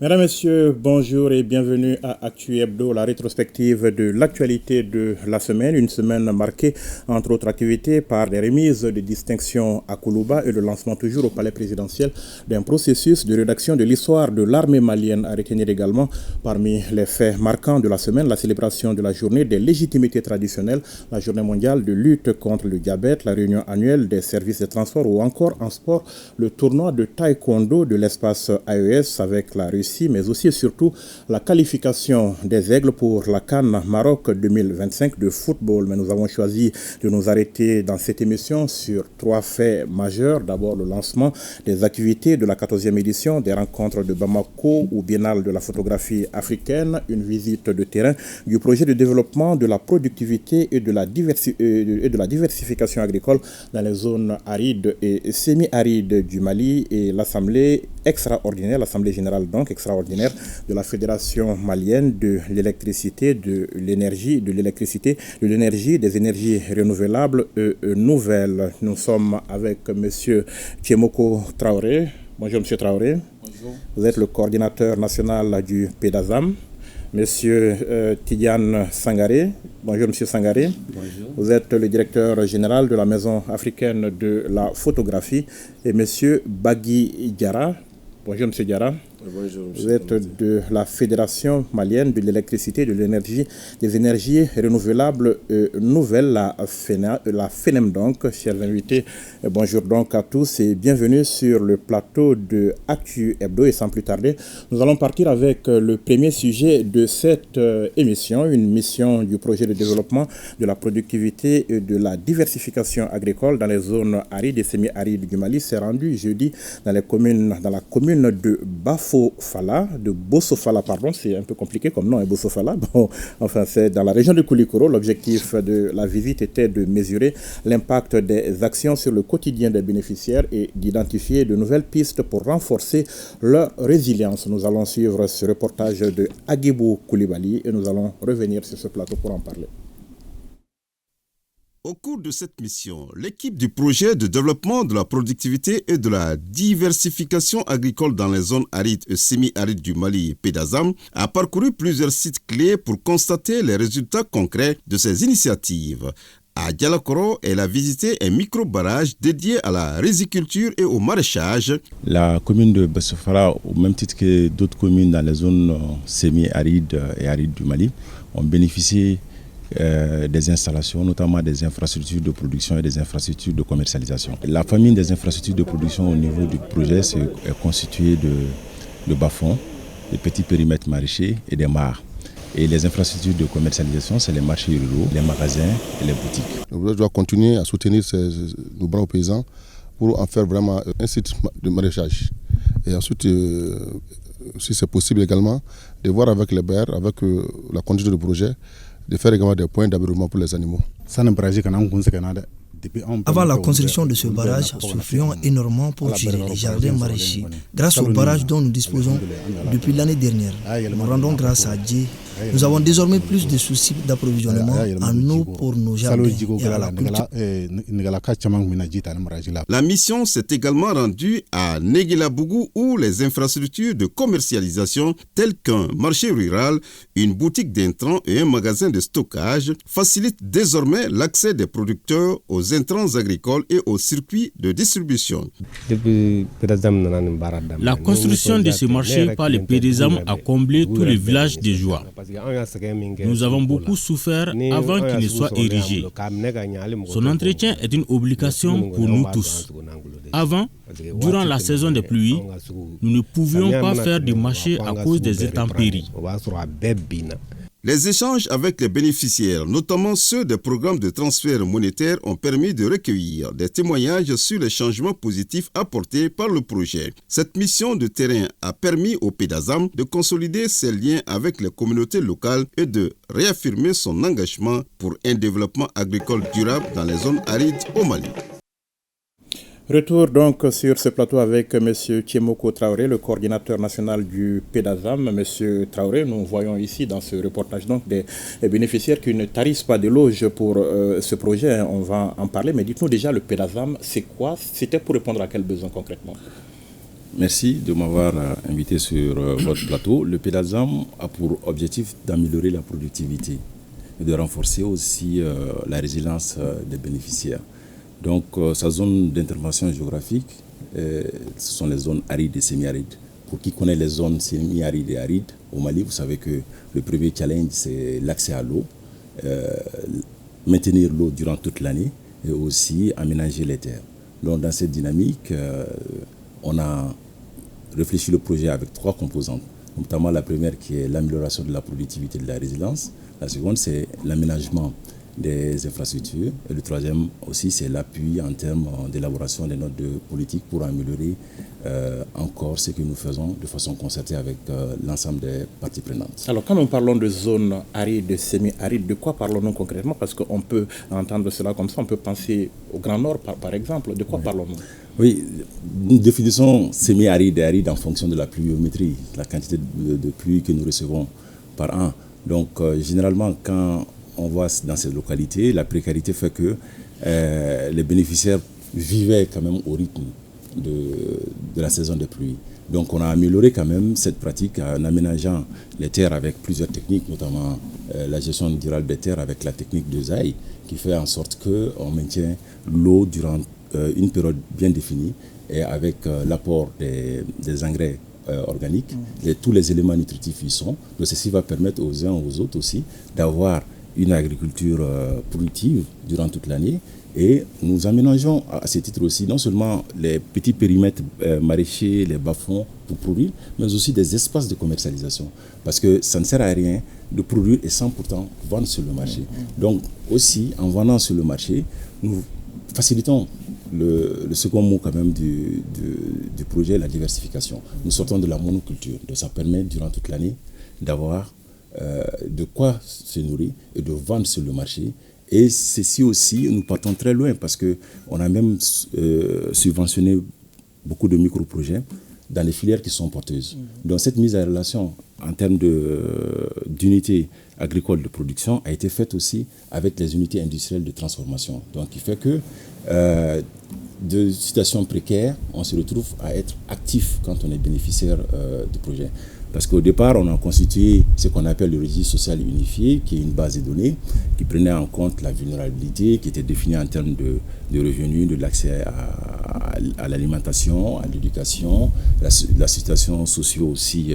Mesdames, Messieurs, bonjour et bienvenue à Actu Hebdo, la rétrospective de l'actualité de la semaine. Une semaine marquée, entre autres activités, par des remises de distinction à Koulouba et le lancement toujours au palais présidentiel d'un processus de rédaction de l'histoire de l'armée malienne. À retenir également, parmi les faits marquants de la semaine, la célébration de la journée des légitimités traditionnelles, la journée mondiale de lutte contre le diabète, la réunion annuelle des services de transport ou encore en sport, le tournoi de taekwondo de l'espace AES avec la Russie, mais aussi et surtout la qualification des Aigles pour la CAN Maroc 2025 de football. Mais nous avons choisi de nous arrêter dans cette émission sur trois faits majeurs. D'abord, le lancement des activités de la 14e édition des rencontres de Bamako ou Biennale de la photographie africaine, une visite de terrain du projet de développement de la productivité et de la diversification agricole dans les zones arides et semi-arides du Mali et l'Assemblée extraordinaire, l'Assemblée générale donc extraordinaire de la Fédération malienne de l'électricité, de l'énergie, des énergies renouvelables nouvelles. Nous sommes avec M. Tchemoko Traoré. Bonjour M. Traoré. Bonjour. Vous êtes le coordinateur national du PEDASAM. Monsieur Tidiane Sangaré. Bonjour Monsieur Sangaré. Bonjour. Vous êtes le directeur général de la Maison africaine de la photographie. Et Monsieur Bagui Diarra. Bonjour Monsieur Diarra. Bonjour, vous êtes de la Fédération malienne de l'électricité, de l'énergie, des énergies renouvelables nouvelles, la FENEM donc. Chers invités, bonjour donc à tous et bienvenue sur le plateau de Actu Hebdo. Et sans plus tarder, nous allons partir avec le premier sujet de cette émission, une mission du projet de développement de la productivité et de la diversification agricole dans les zones arides et semi-arides du Mali. C'est rendu jeudi dans la commune de Bossofala, c'est un peu compliqué comme nom, Bossofala. Bon, enfin, c'est dans la région de Koulikoro. L'objectif de la visite était de mesurer l'impact des actions sur le quotidien des bénéficiaires et d'identifier de nouvelles pistes pour renforcer leur résilience. Nous allons suivre ce reportage de Agibou Koulibaly et nous allons revenir sur ce plateau pour en parler. Au cours de cette mission, l'équipe du projet de développement de la productivité et de la diversification agricole dans les zones arides et semi-arides du Mali, PEDASAM, a parcouru plusieurs sites clés pour constater les résultats concrets de ces initiatives. À Dialakoro, elle a visité un micro-barrage dédié à la riziculture et au maraîchage. La commune de Bossofala, au même titre que d'autres communes dans les zones semi-arides et arides du Mali, ont bénéficié des installations, notamment des infrastructures de production et des infrastructures de commercialisation. La famille des infrastructures de production au niveau du projet est constituée de bas-fonds, de petits périmètres maraîchers et des mares. Et les infrastructures de commercialisation, c'est les marchés ruraux, les magasins et les boutiques. Le projet doit continuer à soutenir nos bras paysans pour en faire vraiment un site de maraîchage. Et ensuite, si c'est possible également, de voir avec les BR, avec la conduite du projet, de faire également des points d'abreuvement pour les animaux. Avant la construction de ce barrage, souffrions énormément pour gérer les jardins maraîchers. Grâce au barrage dont nous disposons depuis l'année dernière, nous rendons grâce à Dieu. Nous avons désormais plus de soucis d'approvisionnement en eau pour nos jardins et à la culture. La mission s'est également rendue à Neguelabougou où les infrastructures de commercialisation telles qu'un marché rural, une boutique d'intrants et un magasin de stockage facilitent désormais l'accès des producteurs aux intrants agricoles et aux circuits de distribution. La construction de ce marché par le PEDASAM a comblé tous les villages de joie. Nous avons beaucoup souffert avant qu'il ne soit érigé. Son entretien est une obligation pour nous tous. Avant, durant la saison des pluies, nous ne pouvions pas faire de marché à cause des intempéries. Les échanges avec les bénéficiaires, notamment ceux des programmes de transfert monétaire, ont permis de recueillir des témoignages sur les changements positifs apportés par le projet. Cette mission de terrain a permis au PEDASAM de consolider ses liens avec les communautés locales et de réaffirmer son engagement pour un développement agricole durable dans les zones arides au Mali. Retour donc sur ce plateau avec M. Tchemoko Traoré, le coordinateur national du PEDASAM. M. Traoré, nous voyons ici dans ce reportage donc des bénéficiaires qui ne tarissent pas d'éloges pour ce projet. On va en parler, mais dites-nous déjà le PEDASAM, c'est quoi? C'était pour répondre à quel besoin concrètement? Merci de m'avoir invité sur votre plateau. Le PEDASAM a pour objectif d'améliorer la productivité et de renforcer aussi la résilience des bénéficiaires. Donc, sa zone d'intervention géographique, ce sont les zones arides et semi-arides. Pour qui connaît les zones semi-arides et arides, au Mali, vous savez que le premier challenge, c'est l'accès à l'eau, maintenir l'eau durant toute l'année et aussi aménager les terres. Donc, dans cette dynamique, on a réfléchi le projet avec 3 composantes, notamment la première qui est l'amélioration de la productivité et de la résilience. La seconde, c'est l'aménagement des infrastructures. Et le troisième aussi, c'est l'appui en termes d'élaboration des notes de politique pour améliorer encore ce que nous faisons de façon concertée avec l'ensemble des parties prenantes. Alors, quand nous parlons de zones arides, semi-arides, de quoi parlons-nous concrètement? Parce qu'on peut entendre cela comme ça, on peut penser au Grand Nord, par exemple. De quoi parlons-nous? Oui, nous définissons semi-aride et aride en fonction de la pluviométrie, la quantité de pluie que nous recevons par an. Donc, généralement, quand on voit dans ces localités, la précarité fait que les bénéficiaires vivaient quand même au rythme de la saison de pluie. Donc, on a amélioré quand même cette pratique en aménageant les terres avec plusieurs techniques, notamment la gestion durable des terres avec la technique de ZAI, qui fait en sorte qu'on maintient l'eau durant une période bien définie et avec l'apport des engrais organiques, tous les éléments nutritifs y sont. Donc ceci va permettre aux uns aux autres aussi d'avoir une agriculture productive durant toute l'année. Et nous aménageons à ce titre aussi non seulement les petits périmètres maraîchers, les bas-fonds pour produire, mais aussi des espaces de commercialisation. Parce que ça ne sert à rien de produire et sans pourtant vendre sur le marché. Donc aussi, en vendant sur le marché, nous facilitons le second mot quand même du projet, la diversification. Nous sortons de la monoculture. Donc ça permet durant toute l'année d'avoir de quoi se nourrir et de vendre sur le marché. Et ceci aussi, nous partons très loin parce qu'on a même subventionné beaucoup de micro-projets dans les filières qui sont porteuses. Donc cette mise en relation en termes d'unités agricoles de production a été faite aussi avec les unités industrielles de transformation. Donc qui fait que de situations précaires, on se retrouve à être actif quand on est bénéficiaire du projet. Parce qu'au départ, on a constitué ce qu'on appelle le registre social unifié, qui est une base de données qui prenait en compte la vulnérabilité, qui était définie en termes de revenus, de l'accès à l'alimentation, à l'éducation, la situation socio aussi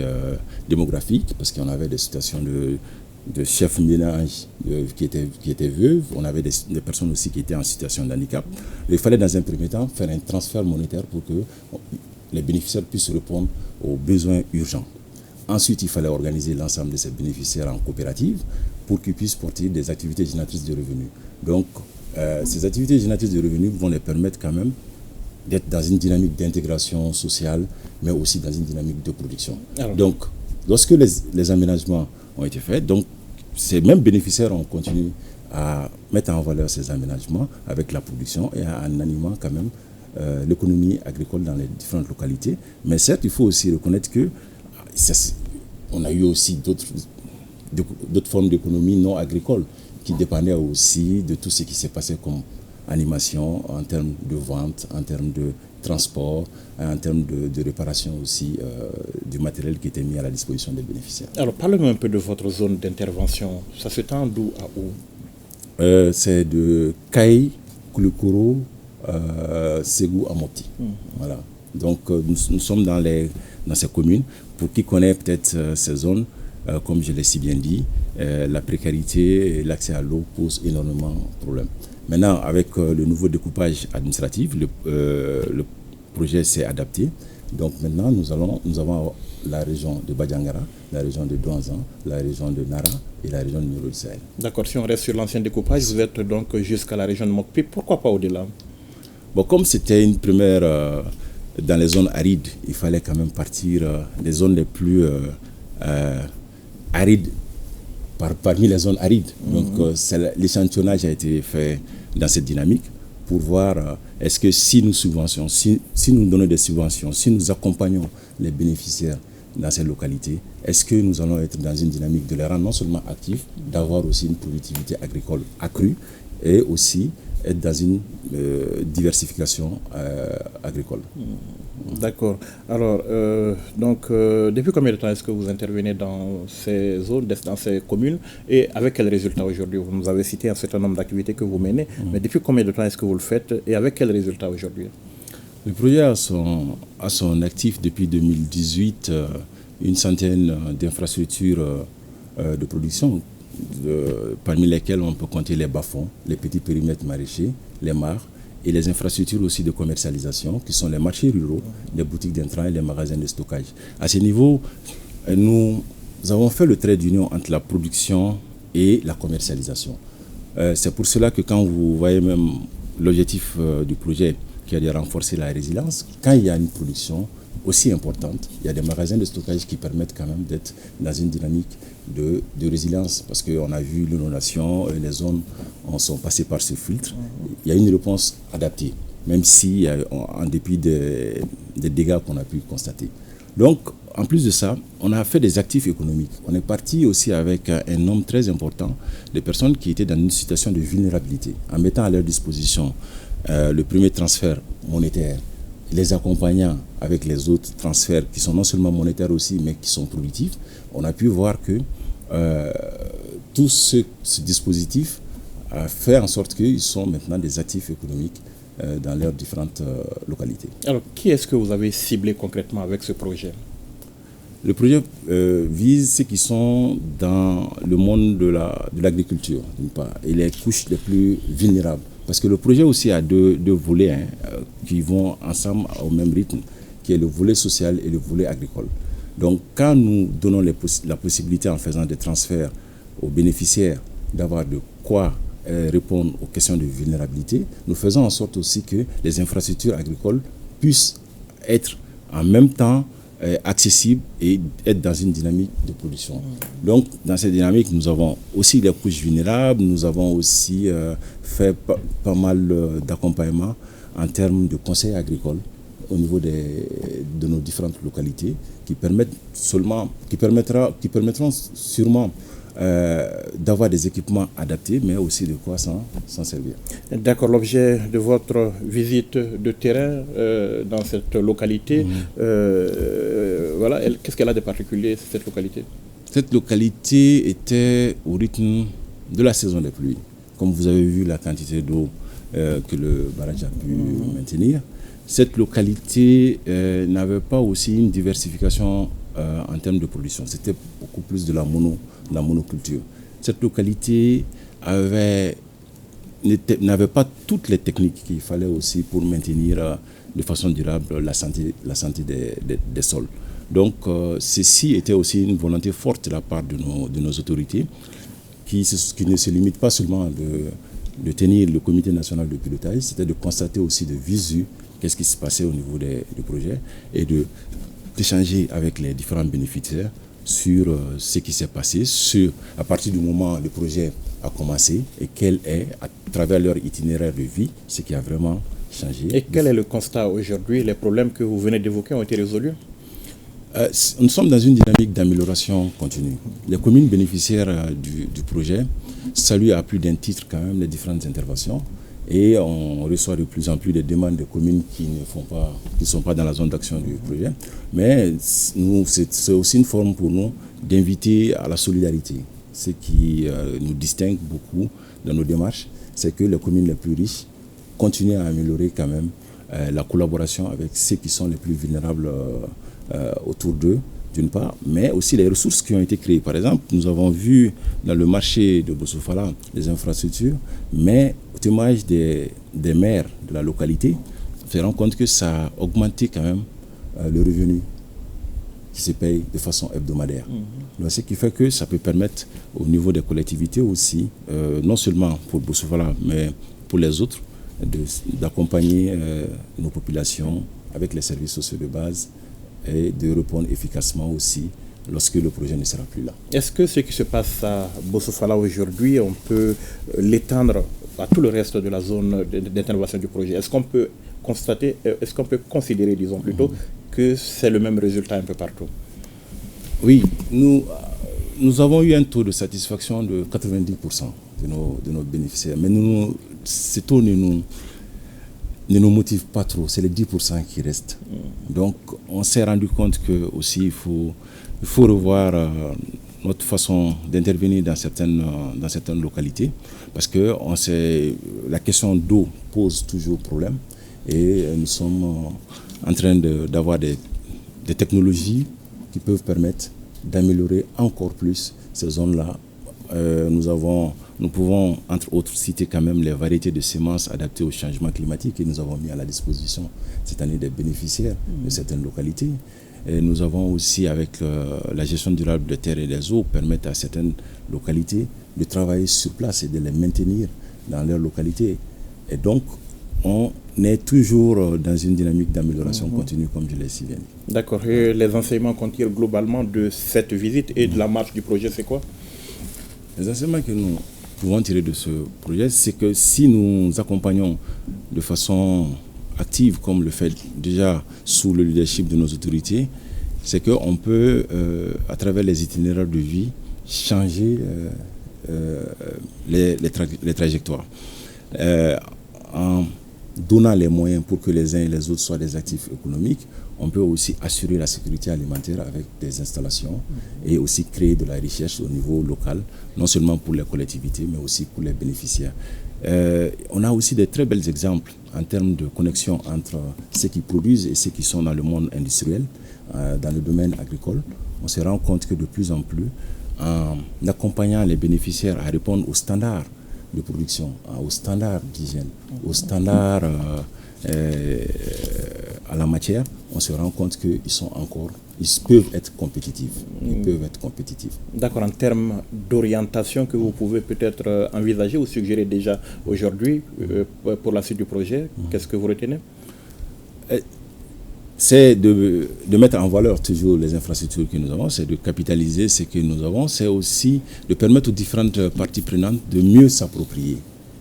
démographique, parce qu'on avait des situations de chefs ménage qui étaient veuves, on avait des personnes aussi qui étaient en situation de handicap. Il fallait dans un premier temps faire un transfert monétaire pour que les bénéficiaires puissent répondre aux besoins urgents. Ensuite, il fallait organiser l'ensemble de ces bénéficiaires en coopérative pour qu'ils puissent porter des activités génératrices de revenus. Donc, ces activités génératrices de revenus vont les permettre quand même d'être dans une dynamique d'intégration sociale, mais aussi dans une dynamique de production. Donc, lorsque les aménagements ont été faits, donc ces mêmes bénéficiaires ont continué à mettre en valeur ces aménagements avec la production et en animant quand même l'économie agricole dans les différentes localités. Mais certes, il faut aussi reconnaître que on a eu aussi d'autres formes d'économie non agricole qui dépendaient aussi de tout ce qui s'est passé comme animation en termes de vente, en termes de transport, en termes de réparation aussi du matériel qui était mis à la disposition des bénéficiaires. Alors, parlez-moi un peu de votre zone d'intervention. Ça se tend d'où à où? C'est de Kaï, Koulikoro, Ségou à Mopti. Voilà. Donc, nous sommes dans ces communes. Pour qui connaît peut-être ces zones, comme je l'ai si bien dit, la précarité et l'accès à l'eau posent énormément de problèmes. Maintenant, avec le nouveau découpage administratif, le projet s'est adapté. Donc maintenant, nous avons la région de Badiangara, la région de Douanzan, la région de Nara et la région de Niro-Sahel. D'accord, si on reste sur l'ancien découpage, vous êtes donc jusqu'à la région de Mokpi. Pourquoi pas au-delà? Bon, comme c'était une première dans les zones arides, il fallait quand même partir des zones les plus arides parmi les zones arides. Donc l'échantillonnage a été fait dans cette dynamique pour voir est-ce que si nous subventionnons, si nous donnons des subventions, si nous accompagnons les bénéficiaires dans ces localités, est-ce que nous allons être dans une dynamique de les rendre non seulement actifs, d'avoir aussi une productivité agricole accrue et aussi être dans une diversification agricole. D'accord. Alors, depuis combien de temps est-ce que vous intervenez dans ces zones, dans ces communes, et avec quels résultats aujourd'hui? Vous nous avez cité un certain nombre d'activités que vous menez, mais depuis combien de temps est-ce que vous le faites et avec quels résultats aujourd'hui? Le projet a son actif depuis 2018 une centaine d'infrastructures de production, parmi lesquelles on peut compter les bas-fonds, les petits périmètres maraîchers, les mares et les infrastructures aussi de commercialisation qui sont les marchés ruraux, les boutiques d'intrants et les magasins de stockage. À ce niveau, nous avons fait le trait d'union entre la production et la commercialisation. C'est pour cela que quand vous voyez même l'objectif du projet qui est de renforcer la résilience, quand il y a une production aussi importante, il y a des magasins de stockage qui permettent quand même d'être dans une dynamique de résilience, parce qu'on a vu l'inondation, les zones sont passées par ce filtre. Il y a une réponse adaptée, même si en dépit des dégâts qu'on a pu constater. Donc, en plus de ça, on a fait des actifs économiques. On est parti aussi avec un nombre très important de personnes qui étaient dans une situation de vulnérabilité, en mettant à leur disposition le premier transfert monétaire, les accompagnant avec les autres transferts qui sont non seulement monétaires aussi, mais qui sont productifs. On a pu voir que tout ce dispositif a fait en sorte qu'ils sont maintenant des actifs économiques dans leurs différentes localités. Alors, qui est-ce que vous avez ciblé concrètement avec ce projet? Le projet vise ceux qui sont dans le monde de l'agriculture, d'une part, et les couches les plus vulnérables. Parce que le projet aussi a deux volets qui vont ensemble au même rythme, qui est le volet social et le volet agricole. Donc, quand nous donnons la possibilité, en faisant des transferts aux bénéficiaires, d'avoir de quoi répondre aux questions de vulnérabilité, nous faisons en sorte aussi que les infrastructures agricoles puissent être en même temps accessibles et être dans une dynamique de production. Donc, dans cette dynamique, nous avons aussi les couches vulnérables, nous avons aussi fait pas mal d'accompagnement en termes de conseils agricoles au niveau de nos différentes localités qui permettront sûrement d'avoir des équipements adaptés, mais aussi de quoi s'en servir. D'accord, l'objet de votre visite de terrain dans cette localité, voilà, qu'est-ce qu'elle a de particulier, cette localité? Cette localité était au rythme de la saison des pluies. Comme vous avez vu la quantité d'eau que le barrage a pu maintenir, cette localité n'avait pas aussi une diversification en termes de production. C'était beaucoup plus de la monoculture. Cette localité n'avait pas toutes les techniques qu'il fallait aussi pour maintenir de façon durable la santé des sols. Donc, ceci était aussi une volonté forte de la part de nos autorités qui ne se limite pas seulement de tenir le comité national de pilotage, c'était de constater aussi de visu qu'est-ce qui se passait au niveau du projet et d'échanger avec les différents bénéficiaires sur ce qui s'est passé, à partir du moment où le projet a commencé et quel est, à travers leur itinéraire de vie, ce qui a vraiment changé. Et quel est le constat aujourd'hui? Les problèmes que vous venez d'évoquer ont été résolus? Nous sommes dans une dynamique d'amélioration continue. Les communes bénéficiaires du projet saluent à plus d'un titre quand même les différentes interventions et on reçoit de plus en plus des demandes de communes qui ne sont pas dans la zone d'action du projet. Mais c'est aussi une forme pour nous d'inviter à la solidarité. Ce qui nous distingue beaucoup dans nos démarches, c'est que les communes les plus riches continuent à améliorer quand même la collaboration avec ceux qui sont les plus vulnérables autour d'eux, d'une part, mais aussi les ressources qui ont été créées. Par exemple, nous avons vu dans le marché de Bossofala les infrastructures, mais au témoignage des maires de la localité, on se rend compte que ça a augmenté quand même le revenu qui se paye de façon hebdomadaire. Donc, ce qui fait que ça peut permettre au niveau des collectivités aussi, non seulement pour Bossofala, mais pour les autres, d'accompagner nos populations avec les services sociaux de base et de répondre efficacement aussi lorsque le projet ne sera plus là. Est-ce que ce qui se passe à Bossofala aujourd'hui, on peut l'étendre à tout le reste de la zone d'intervention du projet? Est-ce qu'on peut constater, est-ce qu'on peut considérer, disons plutôt, que c'est le même résultat un peu partout? Oui, nous avons eu un taux de satisfaction de 90% de nos bénéficiaires, mais nous ce taux ne nous motive pas trop, c'est les 10% qui restent. Donc on s'est rendu compte que aussi il faut revoir notre façon d'intervenir dans certaines localités, parce que la question d'eau pose toujours problème, et nous sommes en train d'avoir des technologies qui peuvent permettre d'améliorer encore plus ces zones-là. Nous pouvons, entre autres, citer quand même les variétés de semences adaptées au changement climatique, et nous avons mis à la disposition cette année des bénéficiaires de certaines localités. Et nous avons aussi, avec la gestion durable des terres et des eaux, permettre à certaines localités de travailler sur place et de les maintenir dans leur localité. Et donc, on est toujours dans une dynamique d'amélioration continue, comme je l'ai si bien dit. D'accord. Et les enseignements qu'on tire globalement de cette visite et de la marche du projet, c'est quoi? Les enseignements que nous pouvons tirer de ce projet, c'est que si nous accompagnons de façon active, comme le fait déjà sous le leadership de nos autorités, c'est qu'on peut, à travers les itinéraires de vie, changer les trajectoires. En donnant les moyens pour que les uns et les autres soient des actifs économiques, on peut aussi assurer la sécurité alimentaire avec des installations et aussi créer de la richesse au niveau local, non seulement pour les collectivités, mais aussi pour les bénéficiaires. On a aussi de très bels exemples en termes de connexion entre ceux qui produisent et ceux qui sont dans le monde industriel, dans le domaine agricole. On se rend compte que de plus en plus, en accompagnant les bénéficiaires à répondre aux standards de production, aux standards d'hygiène, aux standards à la matière, on se rend compte qu'ils peuvent être compétitifs. D'accord. En termes d'orientation que vous pouvez peut-être envisager ou suggérer déjà aujourd'hui pour la suite du projet, qu'est-ce que vous retenez? C'est de mettre en valeur toujours les infrastructures que nous avons, c'est de capitaliser ce que nous avons, c'est aussi de permettre aux différentes parties prenantes de mieux s'approprier.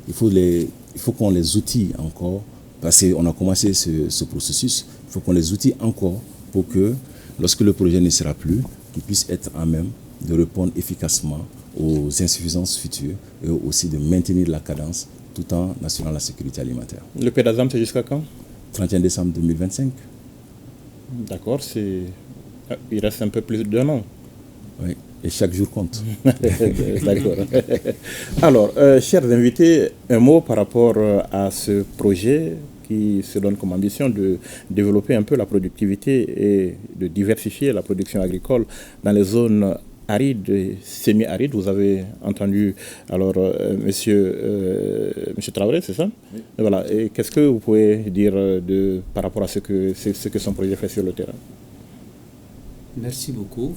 Il faut qu'on les outille encore, parce qu'on a commencé ce processus, il faut qu'on les outille encore pour que, lorsque le projet ne sera plus, qu'ils puissent être en même de répondre efficacement aux insuffisances futures et aussi de maintenir la cadence tout en assurant la sécurité alimentaire. Le PEDASAM, c'est jusqu'à quand? 31 décembre 2025. D'accord, il reste un peu plus d'1 an. Oui, et chaque jour compte. D'accord. Alors, chers invités, un mot par rapport à ce projet qui se donne comme ambition de développer un peu la productivité et de diversifier la production agricole dans les zones arides et semi-arides. Vous avez entendu alors monsieur Traoré, c'est ça? Oui. Et voilà. Et qu'est-ce que vous pouvez dire par rapport à ce que son projet fait sur le terrain? Merci beaucoup.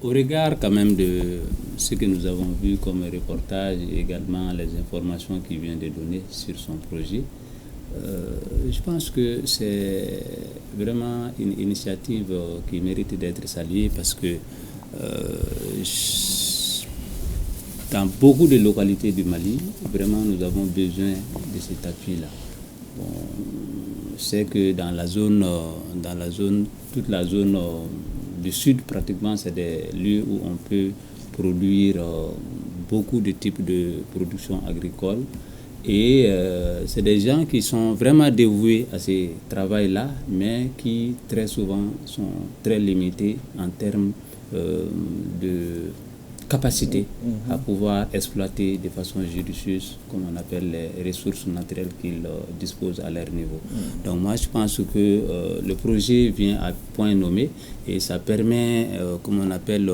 Au regard quand même de ce que nous avons vu comme reportage et également les informations qu'il vient de donner sur son projet, je pense que c'est vraiment une initiative qui mérite d'être saluée, parce que dans beaucoup de localités du Mali, vraiment nous avons besoin de cet appui-là. C'est que dans la zone, toute la zone du sud, pratiquement, c'est des lieux où on peut produire beaucoup de types de production agricole. Et c'est des gens qui sont vraiment dévoués à ce travail-là, mais qui très souvent sont très limités en termes de capacité à pouvoir exploiter de façon judicieuse, comme on appelle, les ressources naturelles qu'ils disposent à leur niveau. Donc moi je pense que le projet vient à point nommé et ça permet, comme on appelle,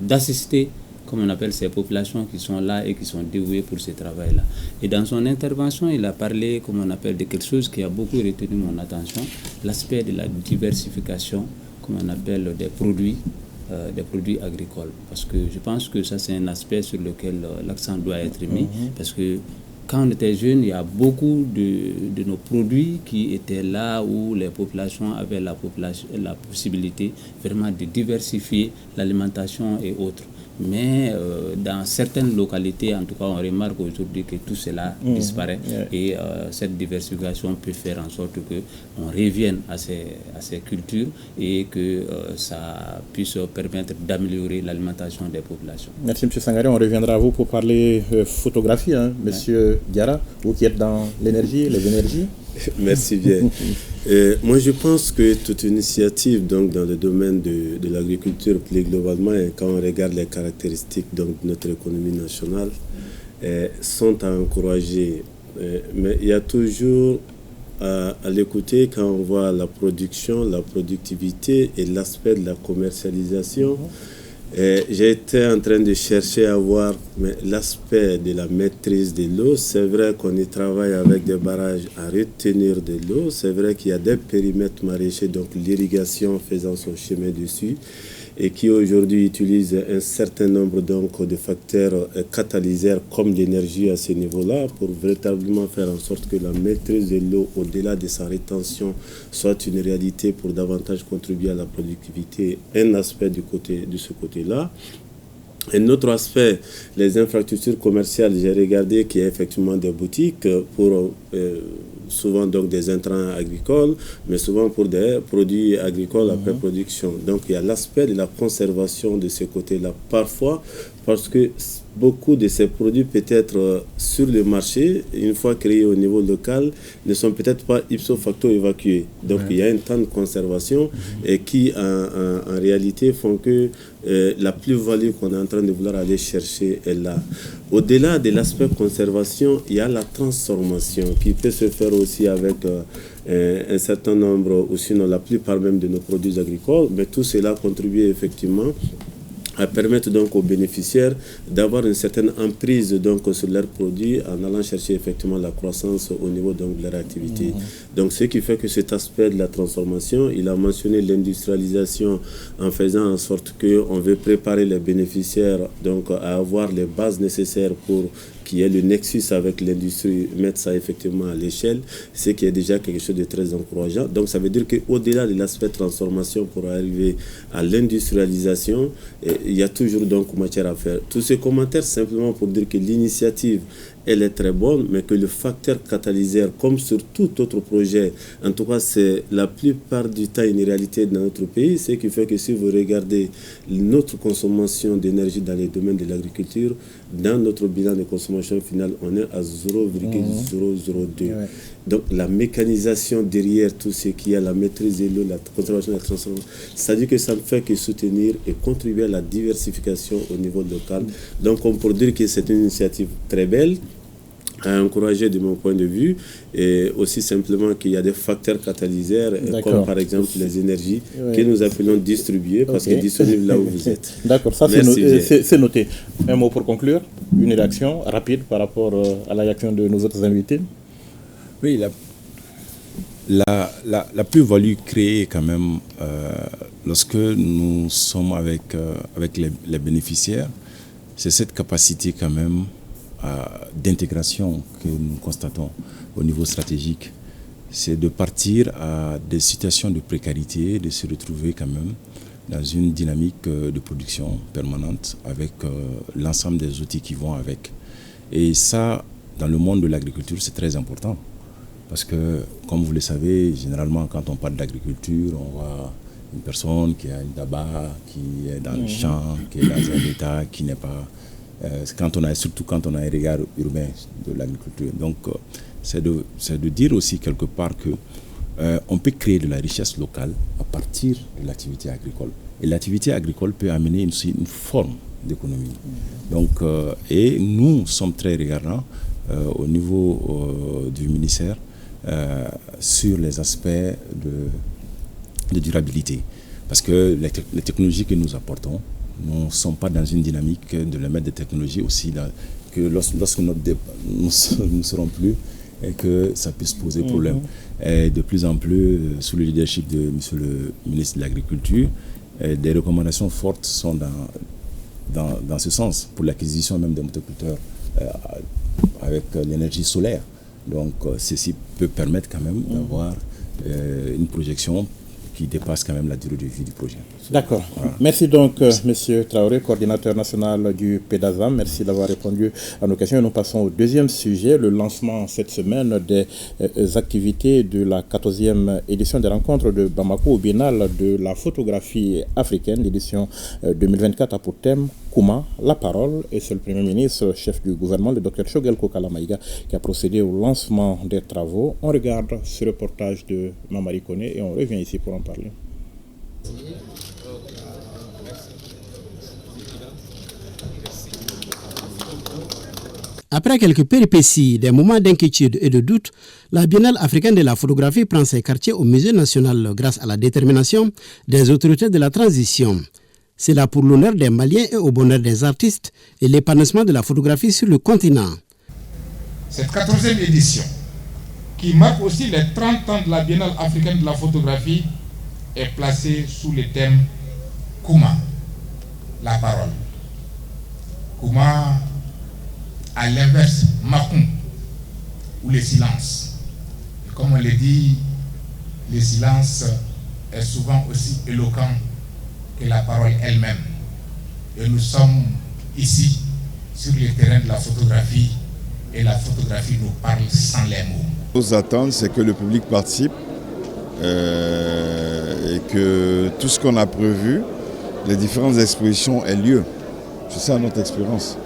d'assister, comme on appelle, ces populations qui sont là et qui sont dévouées pour ce travail-là. Et dans son intervention, il a parlé, comme on appelle, de quelque chose qui a beaucoup retenu mon attention, l'aspect de la diversification, comme on appelle, des produits agricoles. Parce que je pense que ça, c'est un aspect sur lequel l'accent doit être mis. Parce que quand on était jeune, il y a beaucoup de nos produits qui étaient là où les populations avaient la possibilité vraiment de diversifier l'alimentation et autres. Mais dans certaines localités, en tout cas, on remarque aujourd'hui que tout cela disparaît. Et cette diversification peut faire en sorte qu'on revienne à ces cultures et que ça puisse permettre d'améliorer l'alimentation des populations. Merci M. Sangaré. On reviendra à vous pour parler photographie. M. Diarra, vous qui êtes dans l'énergie, les énergies. Merci bien. Moi, je pense que toute initiative donc, dans le domaine de l'agriculture plus globalement, et quand on regarde les caractéristiques donc, de notre économie nationale, sont à encourager. Mais il y a toujours à l'écouter quand on voit la production, la productivité et l'aspect de la commercialisation. J'ai été en train de chercher à voir l'aspect de la maîtrise de l'eau. C'est vrai qu'on y travaille avec des barrages à retenir de l'eau. C'est vrai qu'il y a des périmètres maraîchers, donc l'irrigation faisant son chemin dessus, et qui aujourd'hui utilisent un certain nombre donc, de facteurs catalyseurs comme l'énergie à ce niveau-là pour véritablement faire en sorte que la maîtrise de l'eau, au-delà de sa rétention, soit une réalité pour davantage contribuer à la productivité. Un aspect de ce côté-là. Un autre aspect, les infrastructures commerciales, j'ai regardé qu'il y a effectivement des boutiques pour souvent donc des intrants agricoles, mais souvent pour des produits agricoles après production. Donc il y a l'aspect de la conservation de ce côté-là. Parfois, parce que beaucoup de ces produits peut-être sur le marché, une fois créés au niveau local, ne sont peut-être pas ipso facto évacués. Donc il y a un temps de conservation et qui en réalité font que la plus-value qu'on est en train de vouloir aller chercher est là. Au-delà de l'aspect conservation, il y a la transformation qui peut se faire aussi avec un certain nombre, ou sinon la plupart même de nos produits agricoles, mais tout cela contribue effectivement à permettre donc aux bénéficiaires d'avoir une certaine emprise donc sur leurs produits en allant chercher effectivement la croissance au niveau donc de leur activité. Donc ce qui fait que cet aspect de la transformation, il a mentionné l'industrialisation en faisant en sorte qu'on veut préparer les bénéficiaires donc à avoir les bases nécessaires pour qu'il y ait le nexus avec l'industrie, mettre ça effectivement à l'échelle, c'est qu'il y a déjà quelque chose de très encourageant. Donc ça veut dire qu'au-delà de l'aspect transformation pour arriver à l'industrialisation, il y a toujours donc matière à faire. Tous ces commentaires simplement pour dire que l'initiative, elle est très bonne, mais que le facteur catalyseur, comme sur tout autre projet, en tout cas c'est la plupart du temps une réalité dans notre pays, ce qui fait que si vous regardez notre consommation d'énergie dans les domaines de l'agriculture, dans notre bilan de consommation finale, on est à 0,002. Donc la mécanisation derrière tout ce qui est la maîtrise de l'eau, la conservation et la transformation, ça dit que ça ne fait que soutenir et contribuer à la diversification au niveau local. Donc on peut dire que c'est une initiative très belle, à encourager de mon point de vue, et aussi simplement qu'il y a des facteurs catalyseurs comme par exemple les énergies que nous appelons distribuées parce que disponibles là où vous êtes. D'accord, ça c'est noté. Un mot pour conclure, une réaction rapide par rapport à la réaction de nos autres invités. Oui, la plus-value créée quand même lorsque nous sommes avec les bénéficiaires, c'est cette capacité quand même d'intégration que nous constatons au niveau stratégique. C'est de partir à des situations de précarité, de se retrouver quand même dans une dynamique de production permanente avec l'ensemble des outils qui vont avec. Et ça, dans le monde de l'agriculture, c'est très important. Parce que, comme vous le savez, généralement, quand on parle d'agriculture, on voit une personne qui a une tabac, qui est dans le champ, qui est dans un état qui n'est pas... surtout quand on a un regard urbain de l'agriculture. Donc, c'est de dire aussi quelque part que on peut créer de la richesse locale à partir de l'activité agricole. Et l'activité agricole peut amener une forme d'économie. Donc, et nous sommes très regardants au niveau du ministère sur les aspects de durabilité. Parce que les technologies que nous apportons, nous ne sommes pas dans une dynamique de les mettre des technologies aussi que lorsque nous ne serons plus et que ça puisse poser problème. Et de plus en plus, sous le leadership de M. le ministre de l'Agriculture, des recommandations fortes sont dans ce sens pour l'acquisition même des motoculteurs avec l'énergie solaire. Donc ceci peut permettre quand même d'avoir une projection qui dépasse quand même la durée de vie du projet. D'accord. Voilà. Merci donc, Monsieur Traoré, coordinateur national du PEDASAM. Merci d'avoir répondu à nos questions. Et nous passons au deuxième sujet, le lancement cette semaine des activités de la 14e édition des rencontres de Bamako au Biennale de la photographie africaine. L'édition 2024 a pour thème Kouma, la parole. Et c'est le Premier ministre, chef du gouvernement, le Dr Choguel Kokala Maïga, qui a procédé au lancement des travaux. On regarde ce reportage de Mamari Kone et on revient ici pour en parler. Après quelques péripéties, des moments d'inquiétude et de doute, la Biennale africaine de la photographie prend ses quartiers au Musée national grâce à la détermination des autorités de la transition. C'est là pour l'honneur des Maliens et au bonheur des artistes et l'épanouissement de la photographie sur le continent. Cette 14e édition, qui marque aussi les 30 ans de la Biennale africaine de la photographie, est placée sous le thème Kouma, la parole. Kouma, à l'inverse, Makoum, ou le silence. Et comme on le dit, le silence est souvent aussi éloquent que la parole elle-même. Et nous sommes ici, sur le terrain de la photographie, et la photographie nous parle sans les mots. Nos attentes, c'est que le public participe et que tout ce qu'on a prévu, les différentes expositions aient lieu. C'est ça notre expérience.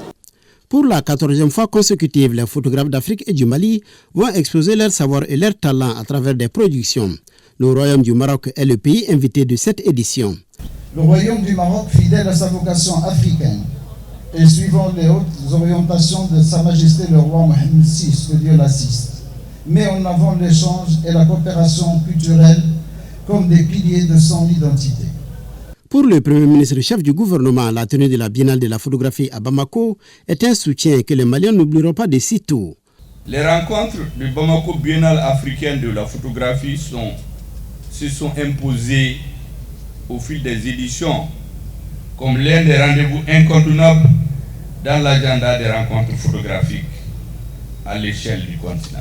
Pour la 14e fois consécutive, les photographes d'Afrique et du Mali vont exposer leur savoir et leur talent à travers des productions. Le Royaume du Maroc est le pays invité de cette édition. Le Royaume du Maroc, fidèle à sa vocation africaine et suivant les hautes orientations de Sa Majesté le roi Mohamed VI, que Dieu l'assiste, met en avant l'échange et la coopération culturelle comme des piliers de son identité. Pour le Premier ministre chef du gouvernement, la tenue de la Biennale de la photographie à Bamako est un soutien que les Maliens n'oublieront pas de sitôt. Les rencontres de Bamako Biennale africaine de la photographie se sont imposées au fil des éditions comme l'un des rendez-vous incontournables dans l'agenda des rencontres photographiques à l'échelle du continent.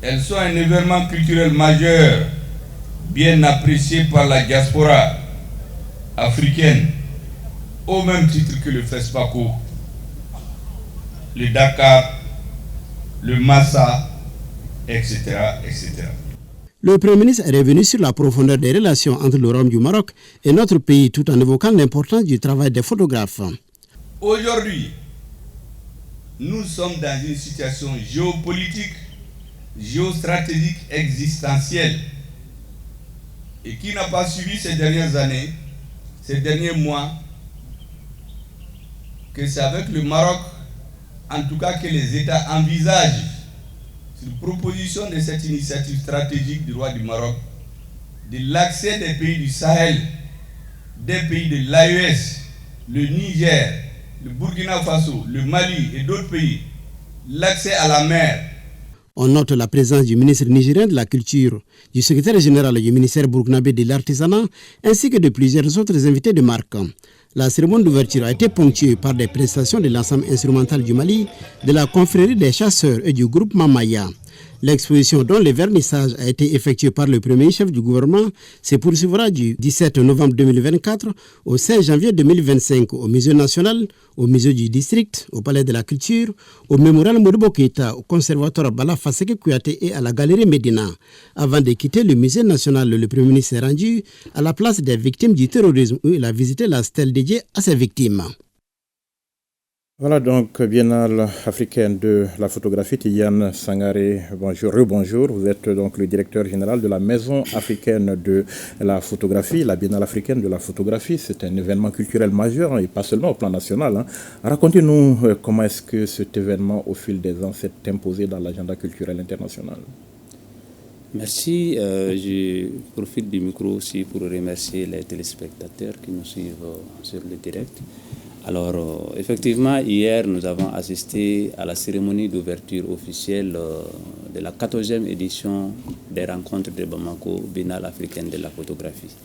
Elles sont un événement culturel majeur, bien apprécié par la diaspora africaine, au même titre que le FESPACO, le Dakar, le Massa, etc., etc. Le Premier ministre est revenu sur la profondeur des relations entre le Royaume du Maroc et notre pays, tout en évoquant l'importance du travail des photographes. Aujourd'hui, nous sommes dans une situation géopolitique, géostratégique, existentielle, et qui n'a pas suivi ces dernières années, ces derniers mois, que c'est avec le Maroc, en tout cas que les États envisagent, sur proposition de cette initiative stratégique du roi du Maroc, de l'accès des pays du Sahel, des pays de l'AES, le Niger, le Burkina Faso, le Mali et d'autres pays, l'accès à la mer. On note la présence du ministre nigérien de la Culture, du secrétaire général du ministère burkinabé de l'Artisanat, ainsi que de plusieurs autres invités de marque. La cérémonie d'ouverture a été ponctuée par des prestations de l'ensemble instrumental du Mali, de la confrérie des chasseurs et du groupe Mamaya. L'exposition dont le vernissage a été effectué par le premier chef du gouvernement se poursuivra du 17 novembre 2024 au 16 janvier 2025 au Musée national, au Musée du district, au Palais de la Culture, au Mémorial Modibo Keïta, au Conservatoire Bala Faseke Kouyaté et à la Galerie Médina. Avant de quitter le Musée national, le Premier ministre est rendu à la place des victimes du terrorisme où il a visité la stèle dédiée à ses victimes. Voilà donc Biennale africaine de la photographie. Tidiane Sangaré, bonjour, rebonjour. Vous êtes donc le directeur général de la Maison africaine de la photographie. La Biennale africaine de la photographie, c'est un événement culturel majeur et pas seulement au plan national. Racontez-nous comment est-ce que cet événement, au fil des ans, s'est imposé dans l'agenda culturel international. Merci. Je profite du micro aussi pour remercier les téléspectateurs qui nous suivent sur le direct. Alors, effectivement, hier, nous avons assisté à la cérémonie d'ouverture officielle de la 14e édition des rencontres de Bamako, Biennale africaine de la photographie.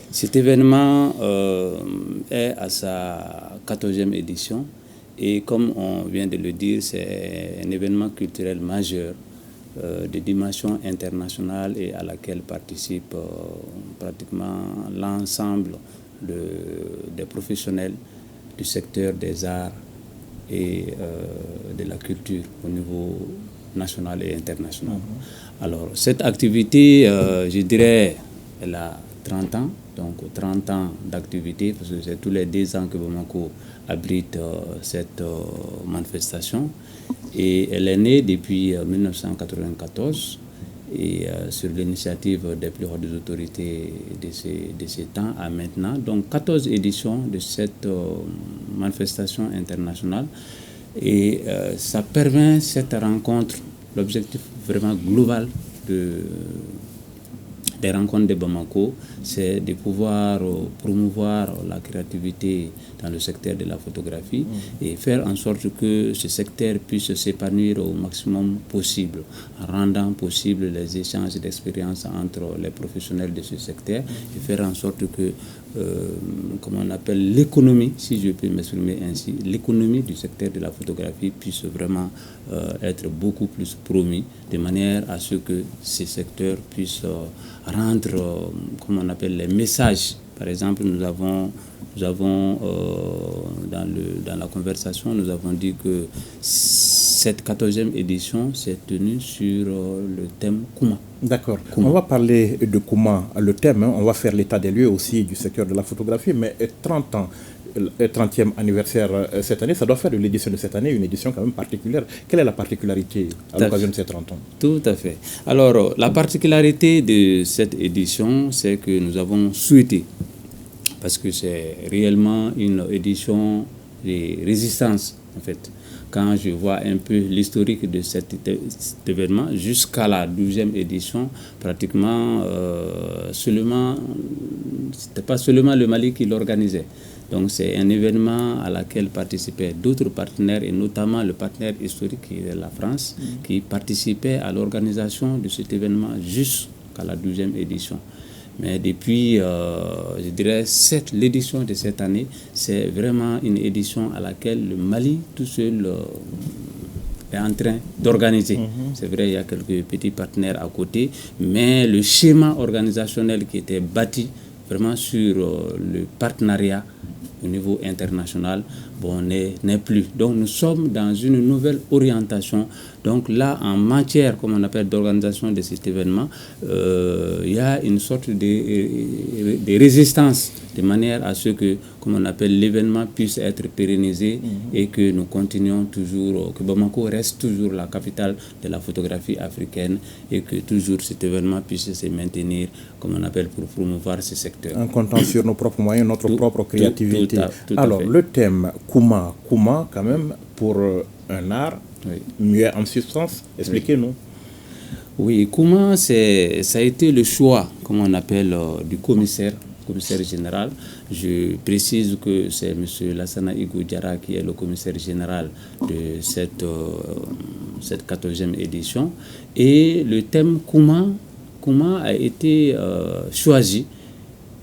Cet événement est à sa 14e édition et comme on vient de le dire, c'est un événement culturel majeur de dimension internationale et à laquelle participe pratiquement l'ensemble des professionnels du secteur des arts et de la culture au niveau national et international. Alors, cette activité, je dirais, elle a 30 ans, donc 30 ans d'activité, parce que c'est tous les 10 ans que Bamako abrite cette manifestation. Et elle est née depuis 1994 et sur l'initiative des plus hautes autorités de ces temps à maintenant. Donc 14 éditions de cette manifestation internationale. Et ça permet cette rencontre, l'objectif vraiment global des rencontres de Bamako, c'est de pouvoir promouvoir la créativité dans le secteur de la photographie et faire en sorte que ce secteur puisse s'épanouir au maximum possible, en rendant possible les échanges d'expériences entre les professionnels de ce secteur et faire en sorte que, comment on appelle, l'économie, si je peux m'exprimer ainsi, l'économie du secteur de la photographie puisse vraiment être beaucoup plus promis, de manière à ce que ce secteur puisse rendre, comment on appelle, les messages. Par exemple, nous avons dans la conversation, nous avons dit que cette 14e édition s'est tenue sur le thème Kouma. D'accord. On va parler de Kouma, le thème, on va faire l'état des lieux aussi du secteur de la photographie, mais 30 ans, le 30e anniversaire cette année, ça doit faire de l'édition de cette année une édition quand même particulière. Quelle est la particularité à l'occasion de ces 30 ans? Tout à fait. Alors, la particularité de cette édition, c'est que nous avons souhaité, parce que c'est réellement une édition de résistance, en fait. Quand je vois un peu l'historique de cet événement, jusqu'à la 12e édition, pratiquement, c'était pas seulement le Mali qui l'organisait. Donc c'est un événement à laquelle participaient d'autres partenaires, et notamment le partenaire historique qui est la France, qui participait à l'organisation de cet événement jusqu'à la 12e édition. Mais depuis, je dirais, l'édition de cette année, c'est vraiment une édition à laquelle le Mali tout seul est en train d'organiser. C'est vrai, il y a quelques petits partenaires à côté, mais le schéma organisationnel qui était bâti vraiment sur le partenariat au niveau international, n'est plus. Donc nous sommes dans une nouvelle orientation. Donc là, en matière, comme on appelle, d'organisation de cet événement, il y a une sorte de résistance, de manière à ce que, comme on appelle, l'événement puisse être pérennisé et que nous continuions toujours, que Bamako reste toujours la capitale de la photographie africaine et que toujours cet événement puisse se maintenir, comme on appelle, pour promouvoir ce secteur. En comptant sur nos propres moyens, notre propre créativité. Alors, le thème Kouma quand même, pour un art, mieux en substance, expliquez-nous. Oui, Kouma, ça a été le choix, comme on appelle, du commissaire général. Je précise que c'est M. Lassana Igou Diarra qui est le commissaire général de cette 14e édition. Et le thème Kouma a été choisi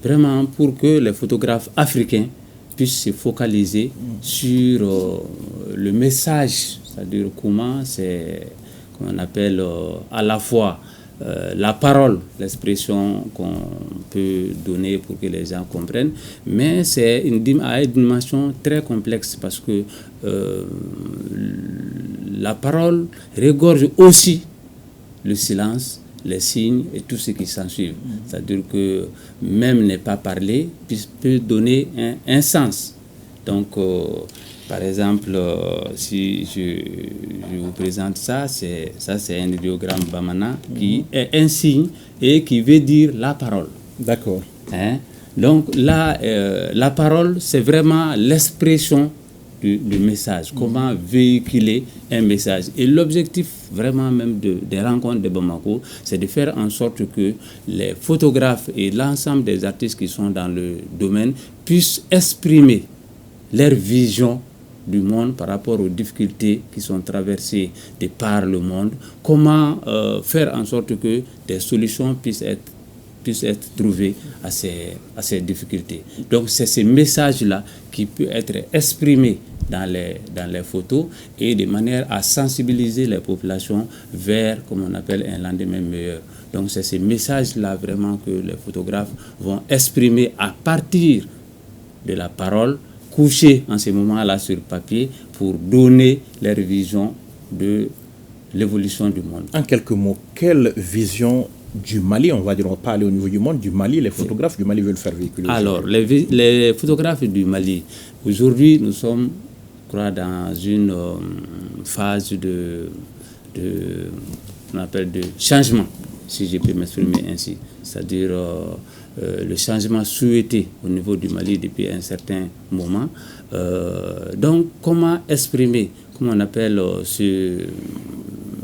vraiment pour que les photographes africains puissent se focaliser sur le message. C'est-à-dire Kouma, c'est, comme on appelle, à la fois la parole, l'expression qu'on peut donner pour que les gens comprennent, mais c'est une dimension très complexe parce que la parole regorge aussi le silence, les signes et tout ce qui s'ensuit. C'est-à-dire que même ne pas parler peut donner un sens. Donc, par exemple, si je vous présente ça, c'est un idéogramme Bamana qui est un signe et qui veut dire la parole. D'accord. Donc là, la parole, c'est vraiment l'expression du message, comment véhiculer un message. Et l'objectif vraiment même des rencontres de Bamako, c'est de faire en sorte que les photographes et l'ensemble des artistes qui sont dans le domaine puissent exprimer leur vision du monde par rapport aux difficultés qui sont traversées de par le monde, comment faire en sorte que des solutions puissent être trouvées à ces difficultés. Donc c'est ce message-là qui peut être exprimé dans les photos et de manière à sensibiliser les populations vers, comme on appelle, un lendemain meilleur. Donc c'est ces messages-là vraiment que les photographes vont exprimer à partir de la parole, couchée en ce moment-là sur papier pour donner leur vision de l'évolution du monde. En quelques mots, quelle vision du Mali, on va pas aller au niveau du monde, du Mali, les photographes du Mali veulent faire véhiculer? Alors, les photographes du Mali, aujourd'hui, nous sommes, je crois, dans une phase on appelle de changement, si je peux m'exprimer ainsi. C'est-à-dire le changement souhaité au niveau du Mali depuis un certain moment. Donc, comment exprimer, comment on appelle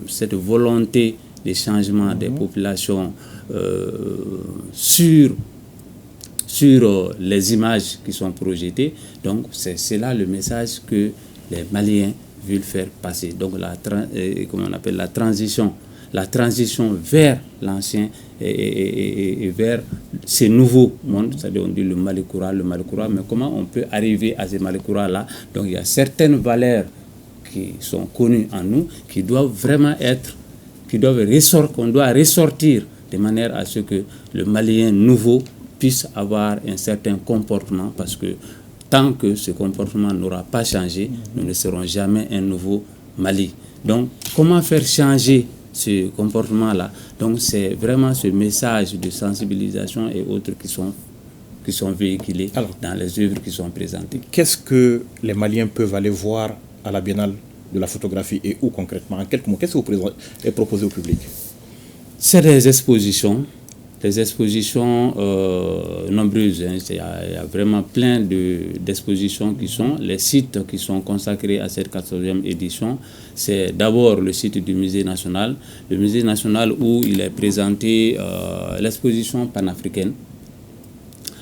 cette volonté des changements des populations sur les images qui sont projetées. Donc c'est là le message que les Maliens veulent faire passer. Donc comment on appelle la transition vers l'ancien et vers ces nouveaux mondes, c'est-à-dire on dit le Malikoura, mais comment on peut arriver à ces Malikoura-là? Donc il y a certaines valeurs qui sont connues en nous, qui doivent vraiment qu'on doit ressortir de manière à ce que le Malien nouveau puisse avoir un certain comportement, parce que tant que ce comportement n'aura pas changé, nous ne serons jamais un nouveau Mali. Donc, comment faire changer ce comportement-là? Donc, c'est vraiment ce message de sensibilisation et autres qui sont véhiculés dans les œuvres qui sont présentées. Qu'est-ce que les Maliens peuvent aller voir à la Biennale de la photographie et où concrètement? En quelques mots, qu'est-ce que vous proposez au public? C'est des expositions nombreuses. Il y a vraiment plein d'expositions qui sont les sites qui sont consacrés à cette 14e édition. C'est d'abord le site du Musée national. Le Musée national où il est présenté l'exposition panafricaine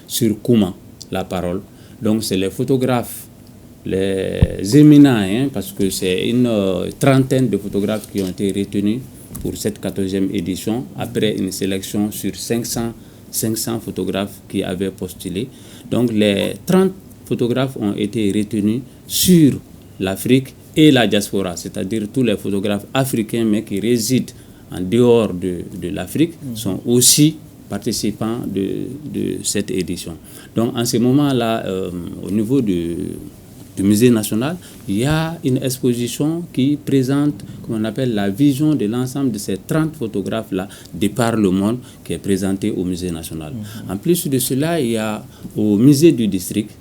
sur Kouma, la parole. Donc c'est les photographes, les éminents, parce que c'est une trentaine de photographes qui ont été retenus pour cette 14e édition, après une sélection sur 500 photographes qui avaient postulé. Donc les 30 photographes ont été retenus sur l'Afrique et la diaspora, c'est-à-dire tous les photographes africains mais qui résident en dehors de l'Afrique sont aussi participants de cette édition. Donc en ce moment-là, au niveau du Musée national, il y a une exposition qui présente, comme on appelle, la vision de l'ensemble de ces 30 photographes-là de par le monde qui est présentée au Musée national. En plus de cela, il y a au Musée du district,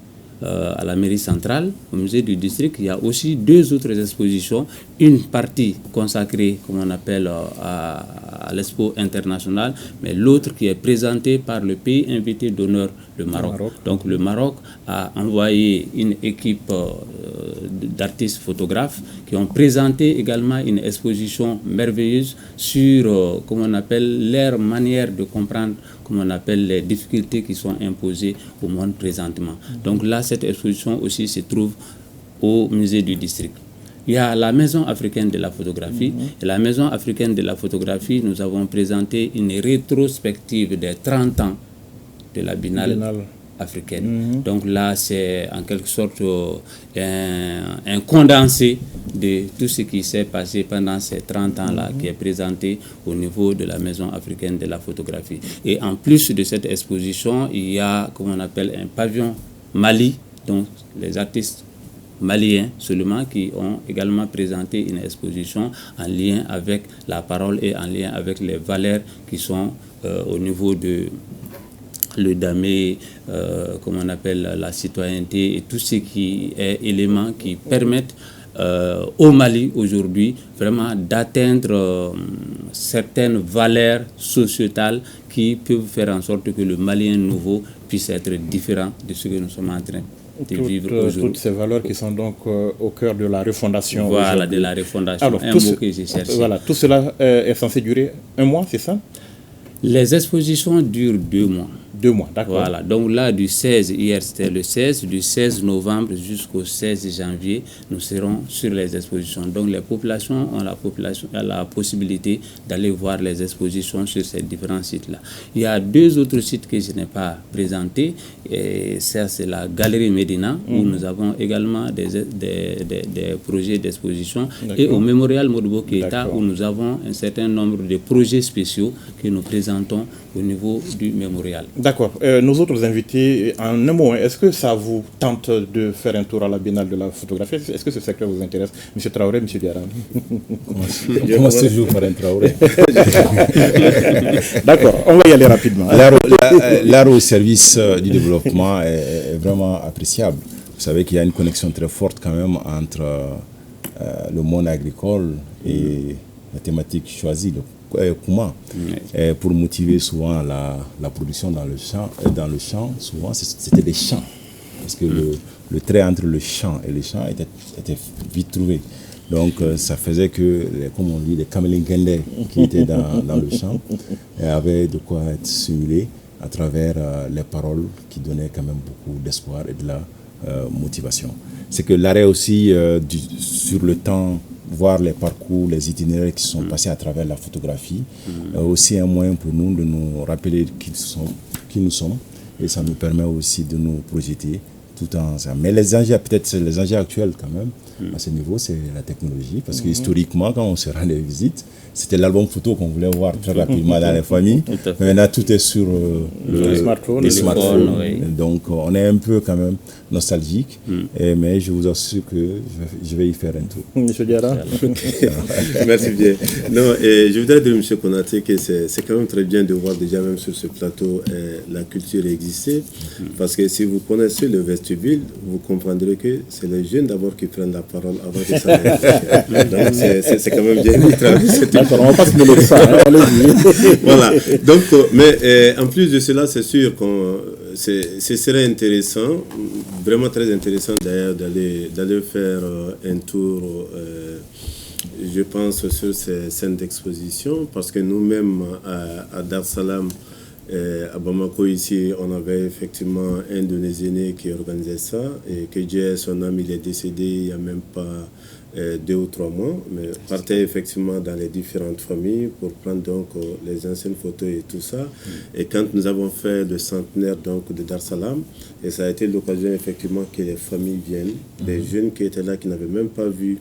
à la mairie centrale, au Musée du district, il y a aussi 2 autres expositions, une partie consacrée, comme on appelle, à l'Expo internationale, mais l'autre qui est présentée par le pays invité d'honneur, le Maroc. Donc le Maroc a envoyé une équipe d'artistes photographes qui ont présenté également une exposition merveilleuse sur, comme on appelle, leur manière de comprendre, comme on appelle, les difficultés qui sont imposées au monde présentement. Donc là, cette exposition aussi se trouve au Musée du district. Il y a la Maison africaine de la photographie. Et la Maison africaine de la photographie, nous avons présenté une rétrospective des 30 ans de la Biennale africaine. Donc là, c'est en quelque sorte un condensé de tout ce qui s'est passé pendant ces 30 ans-là qui est présenté au niveau de la Maison africaine de la photographie. Et en plus de cette exposition, il y a, comme on appelle, un pavillon Mali, donc les artistes maliens seulement qui ont également présenté une exposition en lien avec la parole et en lien avec les valeurs qui sont au niveau de le damé, comme on appelle la citoyenneté et tout ce qui est éléments qui permettent au Mali aujourd'hui vraiment d'atteindre certaines valeurs sociétales qui peuvent faire en sorte que le Malien nouveau puisse être différent de ce que nous sommes en train de vivre aujourd'hui. Toutes ces valeurs qui sont donc au cœur de la refondation. Voilà, de la refondation. Alors, un mot que j'ai cherché. Voilà, tout cela est censé durer 1 mois, c'est ça? Les expositions durent 2 mois. 2 mois, d'accord. Voilà, donc là, hier c'était le 16, du 16 novembre jusqu'au 16 janvier, nous serons sur les expositions. Donc les populations ont la possibilité d'aller voir les expositions sur ces différents sites-là. Il y a 2 autres sites que je n'ai pas présentés. Et ça, c'est la Galerie Médina, où nous avons également des projets d'exposition. Et au Mémorial Modibo Keïta, où nous avons un certain nombre de projets spéciaux que nous présentons au niveau du mémorial. D'accord. Nos autres invités, en un mot, est-ce que ça vous tente de faire un tour à la Biennale de la photographie? Est-ce que ce secteur vous intéresse? M. Traoré, M. Diarra. On commence toujours par un Traoré. D'accord, on va y aller rapidement. L'art au service du développement est vraiment appréciable. Vous savez qu'il y a une connexion très forte quand même entre le monde agricole et la thématique choisie, le Kouma, pour motiver souvent la production dans le champ. Souvent c'était des champs, parce que le trait entre le champ et les champs était vite trouvé. Donc ça faisait que, comme on dit, les Kamelingende qui étaient dans le champ avaient de quoi être simulés à travers les paroles qui donnaient quand même beaucoup d'espoir et de la motivation. C'est que l'arrêt aussi sur le temps, voir les parcours, les itinéraires qui sont passés à travers la photographie, aussi un moyen pour nous de nous rappeler qui nous sommes, et ça nous permet aussi de nous projeter tout en ça. Mais les enjeux, peut-être les enjeux actuels quand même, à ce niveau, c'est la technologie, parce que historiquement, quand on se rend des visites, c'était l'album photo qu'on voulait voir très rapidement dans les familles. Mais maintenant, tout est sur le smartphone. Oui. Donc, on est un peu quand même nostalgique, mais je vous assure que je vais y faire un tour. Monsieur Diarra. Merci bien. Non, je voudrais dire, M. Konaté, que c'est quand même très bien de voir déjà même sur ce plateau la culture exister, parce que si vous connaissez le vestibule, vous comprendrez que c'est les jeunes d'abord qui prennent la parole avant que ça n'arrive. Donc, c'est quand même bien de on va pas se mêler de ça. Voilà. Donc, mais en plus de cela, c'est sûr que ce serait intéressant, vraiment très intéressant d'ailleurs, d'aller faire un tour, je pense, sur ces scènes d'exposition, parce que nous-mêmes, à Dar Salam, à Bamako, ici, on avait effectivement un de nos aînés qui organisait ça, et que Dieu, son âme, il est décédé il n'y a même pas 2 ou 3 mois, mais partait effectivement dans les différentes familles pour prendre donc les anciennes photos et tout ça. Et quand nous avons fait le centenaire donc de Dar Salam, et ça a été l'occasion effectivement que les familles viennent, des jeunes qui étaient là, qui n'avaient même pas vu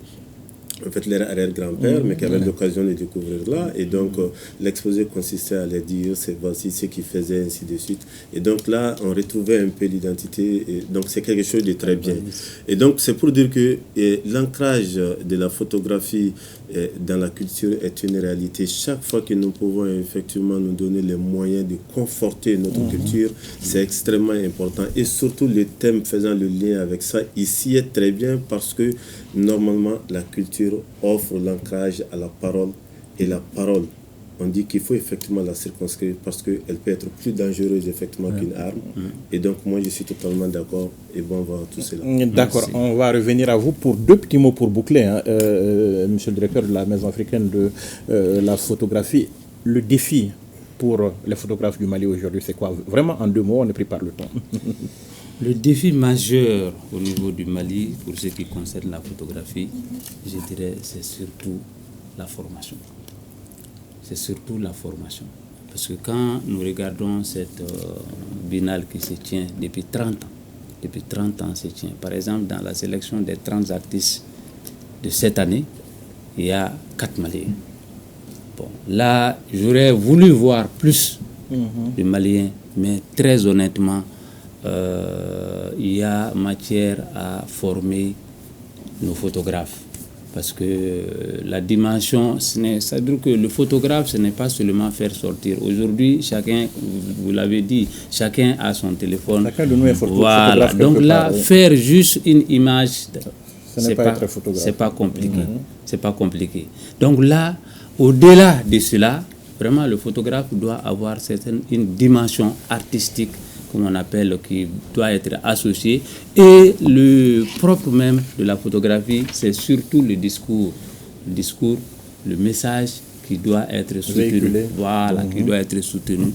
en fait leur arrière-grand-père, mais qui avaient l'occasion de découvrir là. Et donc l'exposé consistait à leur dire c'est voici ce qu'ils faisaient, ainsi de suite. Et donc là on retrouvait un peu l'identité, et donc c'est quelque chose de très bien. Et donc c'est pour dire que l'ancrage de la photographie dans la culture est une réalité. Chaque fois que nous pouvons effectivement nous donner les moyens de conforter notre culture, c'est extrêmement important. Et surtout le thème faisant le lien avec ça ici est très bien, parce que normalement la culture offre l'ancrage à la parole, et la parole, on dit qu'il faut effectivement la circonscrire parce qu'elle peut être plus dangereuse effectivement qu'une arme. Et donc moi je suis totalement d'accord, et bon, on va tout cela. D'accord, on va revenir à vous pour 2 petits mots pour boucler, monsieur le directeur de la Maison africaine de la photographie. Le défi pour les photographes du Mali aujourd'hui, c'est quoi? Vraiment en 2 mots, on ne prépare le temps. Le défi majeur au niveau du Mali, pour ce qui concerne la photographie, je dirais, c'est surtout la formation. C'est surtout la formation. Parce que quand nous regardons cette biennale qui se tient depuis 30 ans, se tient. Par exemple, dans la sélection des 30 artistes de cette année, il y a 4 Maliens. Bon, là, j'aurais voulu voir plus de Maliens, mais très honnêtement, il y a matière à former nos photographes. Parce que la dimension, c'est-à-dire que le photographe, ce n'est pas seulement faire sortir. Aujourd'hui, chacun, vous l'avez dit, chacun a son téléphone. Chacun de nous est voilà. Donc là, faire juste une image, c'est pas compliqué. C'est pas compliqué. Donc là, au-delà de cela, vraiment, le photographe doit avoir une dimension artistique, comme on appelle, qui doit être associé. Et le propre même de la photographie, c'est surtout le discours, le message qui doit être soutenu. Voilà, qui doit être soutenu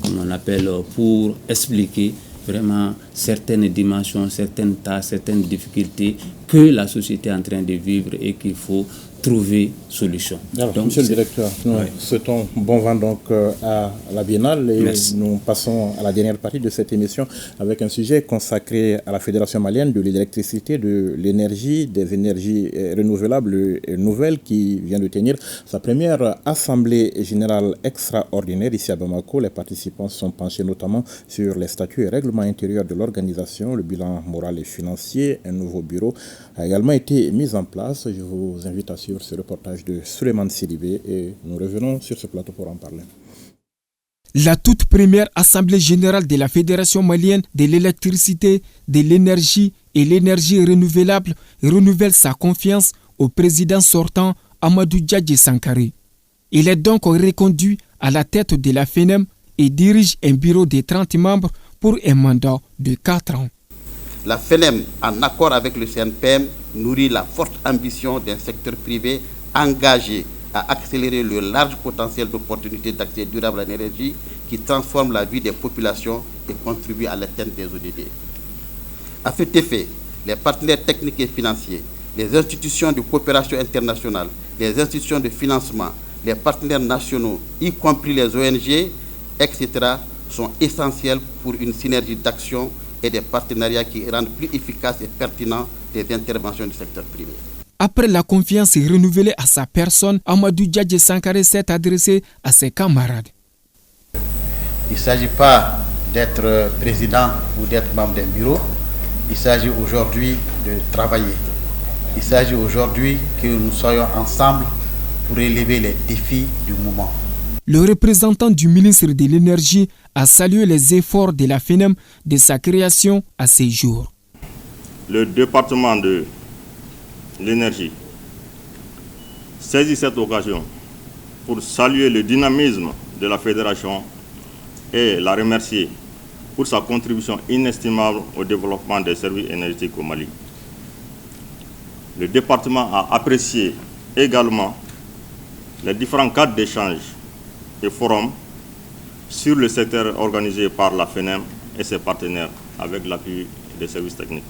comme on appelle, pour expliquer vraiment certaines dimensions, certaines tâches, certaines difficultés que la société est en train de vivre et qu'il faut trouver solution. Alors, donc, monsieur le directeur, nous souhaitons bon vent donc à la Biennale et nous passons à la dernière partie de cette émission avec un sujet consacré à la Fédération malienne de l'électricité, de l'énergie, des énergies renouvelables et nouvelles qui vient de tenir sa première assemblée générale extraordinaire ici à Bamako. Les participants se sont penchés notamment sur les statuts et règlements intérieurs de l'organisation, le bilan moral et financier. Un nouveau bureau a également été mis en place. Je vous invite à suivre ce reportage de Souleymane Sidibé et nous revenons sur ce plateau pour en parler. La toute première assemblée générale de la Fédération malienne de l'électricité, de l'énergie et l'énergie renouvelable renouvelle sa confiance au président sortant Amadou Djadji Sankaré. Il est donc reconduit à la tête de la FENEM et dirige un bureau de 30 membres pour un mandat de 4 ans. La FENEM, en accord avec le CNPM, nourrit la forte ambition d'un secteur privé engagé à accélérer le large potentiel d'opportunités d'accès durable à l'énergie qui transforme la vie des populations et contribue à l'atteinte des ODD. À cet effet, les partenaires techniques et financiers, les institutions de coopération internationale, les institutions de financement, les partenaires nationaux, y compris les ONG, etc., sont essentiels pour une synergie d'action et des partenariats qui rendent plus efficaces et pertinents des interventions du secteur privé. Après la confiance renouvelée à sa personne, Amadou Djadji Sankaré s'est adressé à ses camarades. Il ne s'agit pas d'être président ou d'être membre d'un bureau. Il s'agit aujourd'hui de travailler. Il s'agit aujourd'hui que nous soyons ensemble pour relever les défis du moment. Le représentant du ministre de l'Énergie a salué les efforts de la FENEM de sa création à ces jours. Le département de l'énergie saisit cette occasion pour saluer le dynamisme de la fédération et la remercier pour sa contribution inestimable au développement des services énergétiques au Mali. Le département a apprécié également les différents cadres d'échange et forums sur le secteur organisé par la FENEM et ses partenaires avec l'appui des services techniques.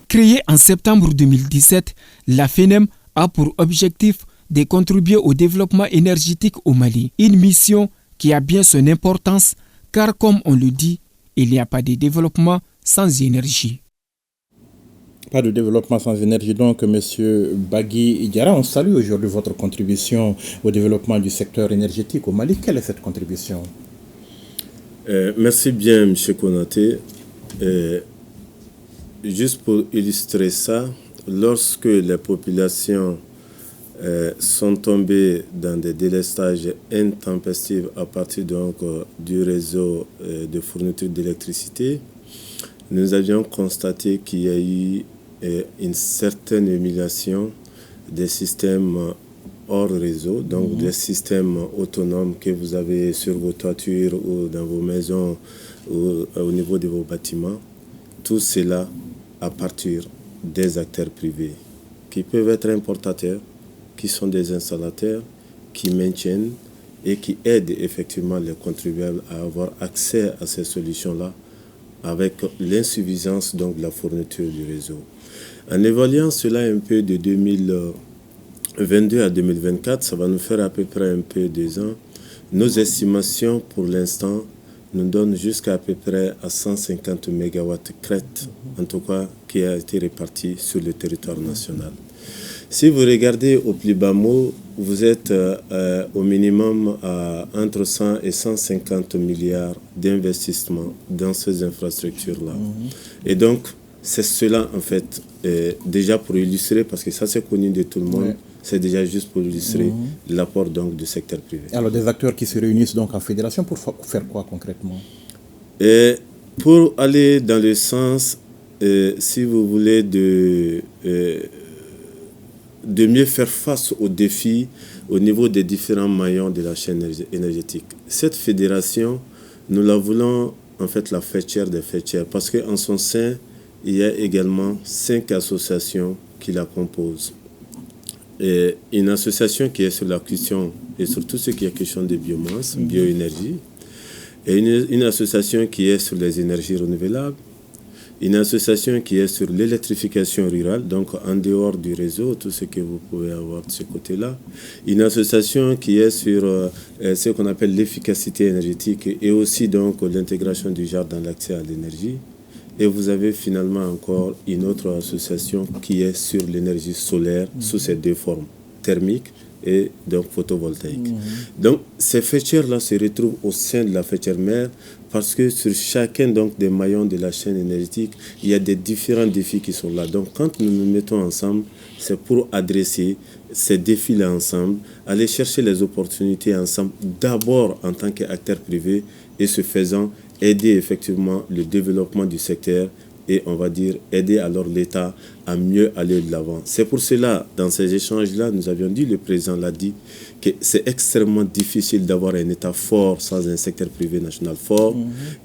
Créée en septembre 2017, la FENEM a pour objectif de contribuer au développement énergétique au Mali. Une mission qui a bien son importance car, comme on le dit, il n'y a pas de développement sans énergie. Pas de développement sans énergie. Donc, M. Bagui Diarra, on salue aujourd'hui votre contribution au développement du secteur énergétique au Mali. Quelle est cette contribution? Merci bien, M. Konaté. Juste pour illustrer ça, lorsque les populations sont tombées dans des délestages intempestifs à partir donc, du réseau de fourniture d'électricité, nous avions constaté qu'il y a eu une certaine humiliation des systèmes hors réseau, donc des systèmes autonomes que vous avez sur vos toitures ou dans vos maisons ou au niveau de vos bâtiments. Tout cela à partir des acteurs privés qui peuvent être importateurs, qui sont des installateurs, qui maintiennent et qui aident effectivement les contribuables à avoir accès à ces solutions-là avec l'insuffisance donc de la fourniture du réseau. En évaluant cela un peu de 2022 à 2024, ça va nous faire à peu près un peu 2 ans. Nos estimations pour l'instant nous donnent jusqu'à peu près à 150 MW crête, en tout cas qui a été réparti sur le territoire national. Si vous regardez au plus bas mot, vous êtes au minimum à entre 100 et 150 milliards d'investissements dans ces infrastructures-là. Et donc, c'est cela, en fait, déjà pour illustrer, parce que ça c'est connu de tout le monde, c'est déjà juste pour illustrer l'apport donc du secteur privé. Alors, des acteurs qui se réunissent donc en fédération pour faire quoi concrètement? Pour aller dans le sens, si vous voulez, de mieux faire face aux défis au niveau des différents maillons de la chaîne énergétique. Cette fédération, nous la voulons en fait la fêtière des fêtières, parce qu'en son sein, il y a également 5 associations qui la composent. Et une association qui est sur la question, et sur tout ce qui est question de biomasse, bioénergie. et une association qui est sur les énergies renouvelables, une association qui est sur l'électrification rurale, donc en dehors du réseau, tout ce que vous pouvez avoir de ce côté-là. Une association qui est sur ce qu'on appelle l'efficacité énergétique et aussi donc l'intégration du genre dans l'accès à l'énergie. Et vous avez finalement encore une autre association qui est sur l'énergie solaire sous ces deux formes, thermique et donc photovoltaïque. Donc ces features-là se retrouvent au sein de la feature mère parce que sur chacun donc, des maillons de la chaîne énergétique, il y a des différents défis qui sont là. Donc quand nous nous mettons ensemble, c'est pour adresser ces défis-là ensemble, aller chercher les opportunités ensemble, d'abord en tant qu'acteur privé et ce faisant, aider effectivement le développement du secteur et on va dire aider alors l'État à mieux aller de l'avant. C'est pour cela, dans ces échanges-là, nous avions dit, le président l'a dit, que c'est extrêmement difficile d'avoir un État fort sans un secteur privé national fort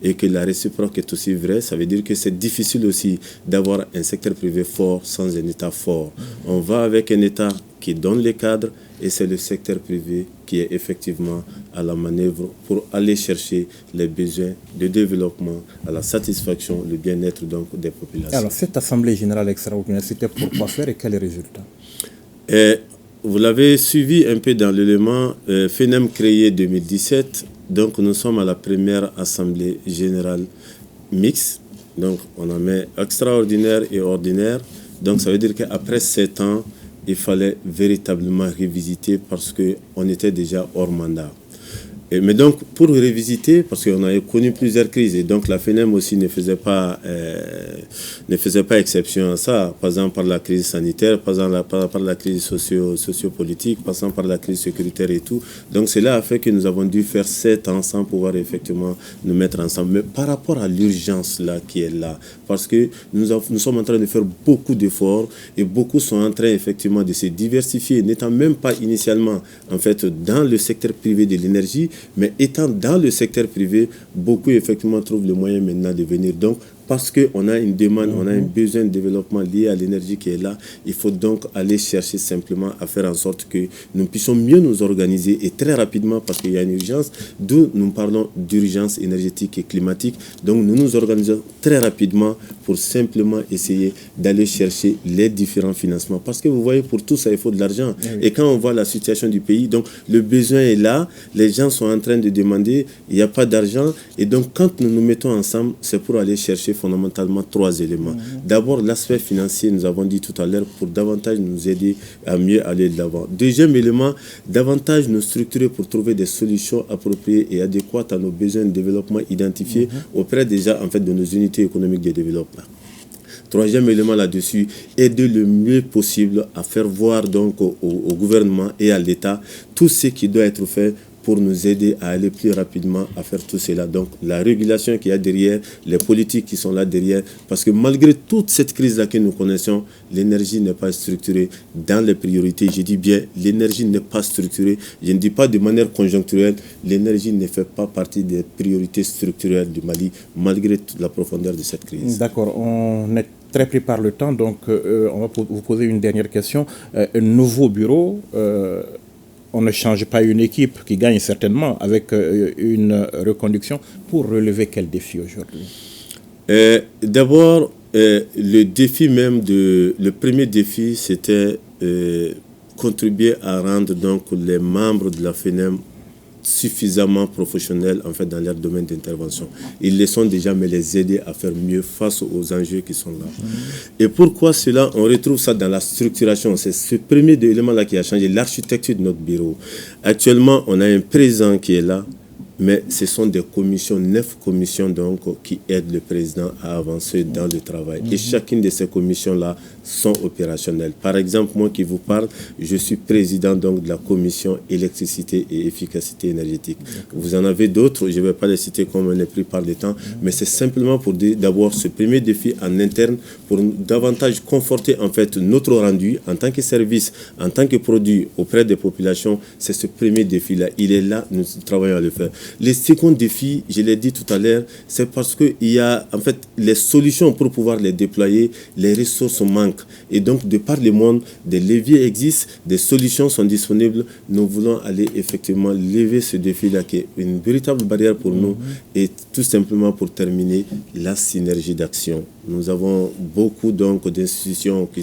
et que la réciproque est aussi vraie. Ça veut dire que c'est difficile aussi d'avoir un secteur privé fort sans un État fort. On va avec un État qui donne les cadres et c'est le secteur privé qui est effectivement à la manœuvre pour aller chercher les besoins de développement, à la satisfaction, le bien-être donc des populations. Alors cette Assemblée générale extraordinaire, c'était pour quoi faire et quel est le résultat? Vous l'avez suivi un peu dans l'élément FENEM créé 2017, donc nous sommes à la première Assemblée générale mixte, donc on en met extraordinaire et ordinaire, donc ça veut dire qu'après 7 ans, il fallait véritablement revisiter parce qu'on était déjà hors mandat. Mais donc, pour revisiter, parce qu'on avait connu plusieurs crises, et donc la FENEM aussi ne faisait pas exception à ça, passant par la crise sanitaire, passant par la crise sociopolitique, passant par la crise sécuritaire et tout. Donc cela a fait que nous avons dû faire 7 ans sans pouvoir effectivement nous mettre ensemble. Mais par rapport à l'urgence là qui est là, parce que nous sommes en train de faire beaucoup d'efforts et beaucoup sont en train effectivement de se diversifier, n'étant même pas initialement en fait dans le secteur privé de l'énergie, mais étant dans le secteur privé, beaucoup effectivement trouvent le moyen maintenant de venir. Donc, parce qu'on a une demande, on a un besoin de développement lié à l'énergie qui est là, il faut donc aller chercher simplement à faire en sorte que nous puissions mieux nous organiser et très rapidement parce qu'il y a une urgence, d'où nous parlons d'urgence énergétique et climatique. Donc nous nous organisons très rapidement pour simplement essayer d'aller chercher les différents financements. Parce que vous voyez, pour tout ça, il faut de l'argent. Et quand on voit la situation du pays, donc le besoin est là, les gens sont en train de demander, il n'y a pas d'argent. Et donc quand nous nous mettons ensemble, c'est pour aller chercher fondamentalement 3 éléments. D'abord, l'aspect financier, nous avons dit tout à l'heure, pour davantage nous aider à mieux aller de l'avant. Deuxième élément, davantage nous structurer pour trouver des solutions appropriées et adéquates à nos besoins de développement identifiés auprès déjà en fait de nos unités économiques de développement. Troisième élément là-dessus, aider le mieux possible à faire voir donc au gouvernement et à l'État tout ce qui doit être fait pour nous aider à aller plus rapidement à faire tout cela. Donc la régulation qu'il y a derrière, les politiques qui sont là derrière, parce que malgré toute cette crise-là que nous connaissons, l'énergie n'est pas structurée dans les priorités. Je dis bien, l'énergie n'est pas structurée. Je ne dis pas de manière conjoncturelle, l'énergie ne fait pas partie des priorités structurelles du Mali, malgré toute la profondeur de cette crise. D'accord, on est très pris par le temps, donc on va vous poser une dernière question. Un nouveau bureau, on ne change pas une équipe qui gagne certainement avec une reconduction. Pour relever quel défi aujourd'hui? D'abord, le défi même le premier défi, c'était contribuer à rendre donc les membres de la FENEM suffisamment professionnels en fait dans leur domaine d'intervention. Ils le sont déjà, mais les aider à faire mieux face aux enjeux qui sont là. Et pourquoi cela? On retrouve ça dans la structuration. C'est ce premier élément-là qui a changé l'architecture de notre bureau. Actuellement, on a un président qui est là, mais ce sont des commissions, 9 commissions donc, qui aident le président à avancer dans le travail. Et chacune de ces commissions-là sont opérationnelles. Par exemple, moi qui vous parle, je suis président donc, de la commission électricité et efficacité énergétique. Vous en avez d'autres, je ne vais pas les citer comme on est pris par le temps, mais c'est simplement pour d'abord ce premier défi en interne pour davantage conforter en fait notre rendu en tant que service, en tant que produit auprès des populations. C'est ce premier défi-là. Il est là, nous travaillons à le faire. Le second défi, je l'ai dit tout à l'heure, c'est parce qu'il y a en fait les solutions pour pouvoir les déployer, les ressources manquent. manque. Et donc, de par le monde, des leviers existent, des solutions sont disponibles. Nous voulons aller effectivement lever ce défi-là qui est une véritable barrière pour nous, et tout simplement pour terminer, la synergie d'action. Nous avons beaucoup donc d'institutions qui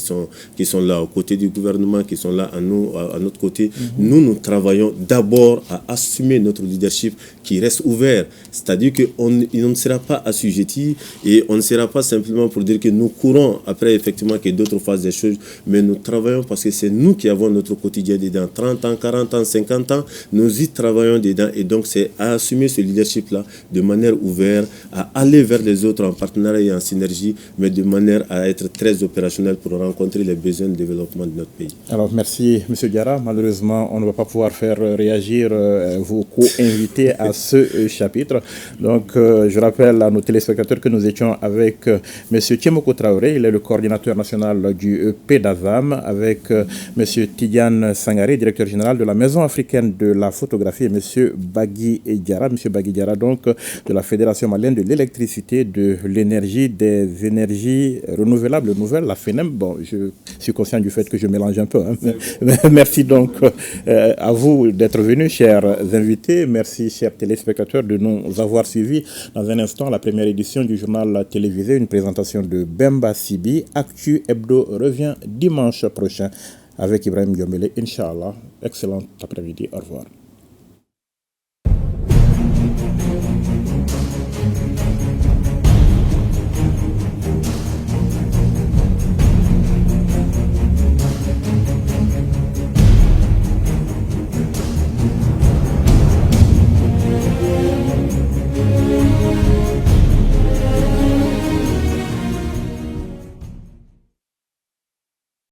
sont là aux côtés du gouvernement, qui sont là à notre côté. Nous travaillons d'abord à assumer notre leadership qui reste ouvert. C'est-à-dire qu'on ne sera pas assujetti et on ne sera pas simplement pour dire que nous courons après effectivement que d'autres fassent des choses, mais nous travaillons parce que c'est nous qui avons notre quotidien dedans. 30 ans, 40 ans, 50 ans, nous y travaillons dedans, et donc c'est à assumer ce leadership-là de manière ouverte, à aller vers les autres en partenariat et en synergie, mais de manière à être très opérationnel pour rencontrer les besoins de développement de notre pays. Alors merci M. Diarra. Malheureusement, on ne va pas pouvoir faire réagir vos co-invités à ce chapitre. Donc je rappelle à nos téléspectateurs que nous étions avec M. Thiemoko Traoré, il est le coordinateur national du PEDASAM, avec M. Tidiane Sangaré, directeur général de la Maison africaine de la photographie, et M. Bagui Diarra, donc de la Fédération malienne de l'électricité, de l'énergie, des énergies renouvelables, nouvelles, la FENEM. Bon, je suis conscient du fait que je mélange un peu. Merci donc à vous d'être venus, chers invités. Merci, chers téléspectateurs, de nous avoir suivis. Dans un instant, la première édition du journal télévisé, une présentation de Bemba Sibi. Actu Hebdo revient dimanche prochain avec Ibrahim Diombele. Inch'Allah. Excellent après-midi. Au revoir.